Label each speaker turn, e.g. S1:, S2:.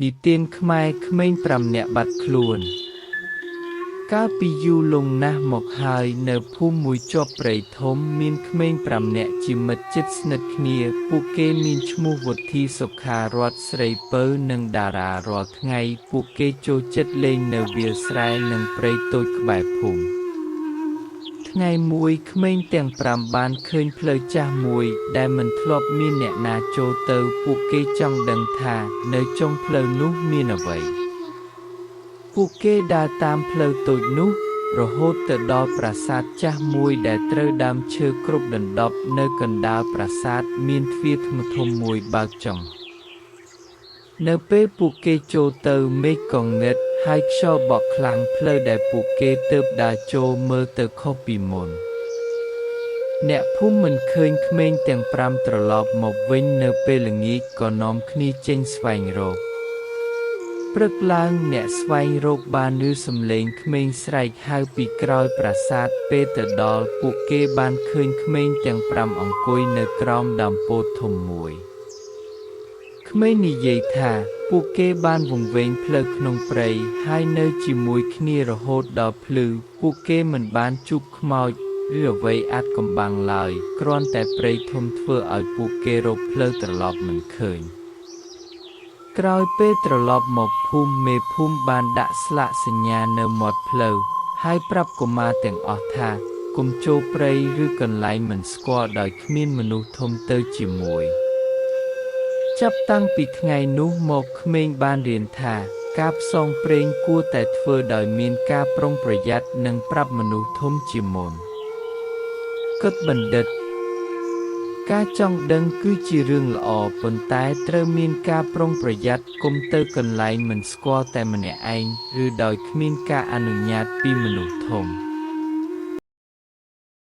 S1: និទានខ្មែរក្មេង5នាក់បាត់ខ្លួនកាលពីយូរលង់ណាស់មកហើយនៅភូមិមួយជាប់ព្រៃធំមានក្មេង5នាក់ជាមិត្តជិតស្និទ្ធគ្នាពួកគេមានឈ្មោះវុធីសុខារតន៍ស្រីពៅនិងតារារាល់ថ្ងៃពួកគេចូលចិត្តលេងនៅវាលស្រែនិងព្រៃតូចក្បែរភូមិថ្ងៃមួយក្មេងទាំង5បានឃើញផ្លូវចាស់មួយដែលមិនធ្លាប់មានអ្នកណាចូលទៅពួកគេចង់ដឹងថានៅចុងផ្លូវនោះមានអ្វីពួកគេដើរតាមផ្លូវតូចនោះរហូតទៅដល់ប្រាសាទចាស់មួយដែលត្រូវដើមឈើគ្រប់ដណ្ដប់នៅកណ្ដាលប្រាសាទមានទ្វារធំមួយបើកចុងនៅពេលពួកគេចូលទៅមេឃក៏ងឹតហើយខ្យល់បក់ខ្លាំងផ្លូវដែលពួកគេទើបដើរចូលមើលទៅខុសពីមុនអ្នកភូមិមិនឃើញក្មេងទាំង5ត្រឡប់មកវិញនៅពេលល្ងាចក៏នាំគ្នាចេញស្វែងរកព្រឹកឡើងអ្នកស្វែងរកបានឮសំឡេងក្មេងស្រែកហៅពីក្រោយប្រាសាទពេលទៅដល់ពួកគេបានឃើញក្មេងទាំង5អង្គុយនៅក្រោមដើមពោធិ៍ធំមួយក្មេងនិយាយថាពួកគេបានវង្វេងផ្លូវក្នុងព្រៃហើយនៅជាមួយគ្នារហូតដល់ភ្លឺពួកគេមិនបានជួបខ្មោចឬអ្វីអាថ៌កំបាំងឡើយគ្រាន់តែព្រៃធំធ្វើឲ្យពួកគេរកផ្លូវត្រឡប់មិនឃើញក្រោយពេលត្រឡប់មកភូមិមេភូមិបានដាក់ស្លាកសញ្ញានៅមាត់ផ្លូវហើយប្រាប់កុមារទាំងអស់ថាកុំចូលព្រៃឬកន្លែងមិនស្គាល់ដោយគ្មានមនុស្សធំទៅជាមួយចាប់តាំងពីថ្ងៃនោះមកក្មេងបានរៀនថាការផ្សងព្រេងគួរតែធ្វើដោយមានការប្រុងប្រយ័ត្ននិងប្រាប់មនុស្សធំជាមុនគិតបណ្ឌិតការចង់ដឹងគឺជារឿងល្អប៉ុន្តែត្រូវមានការប្រុងប្រយ័ត្នកុំទៅកន្លែងមិនស្គាល់តែម្នាក់ឯងឬដោយគ្មានការអនុញ្ញាតពីមនុស្សធំ។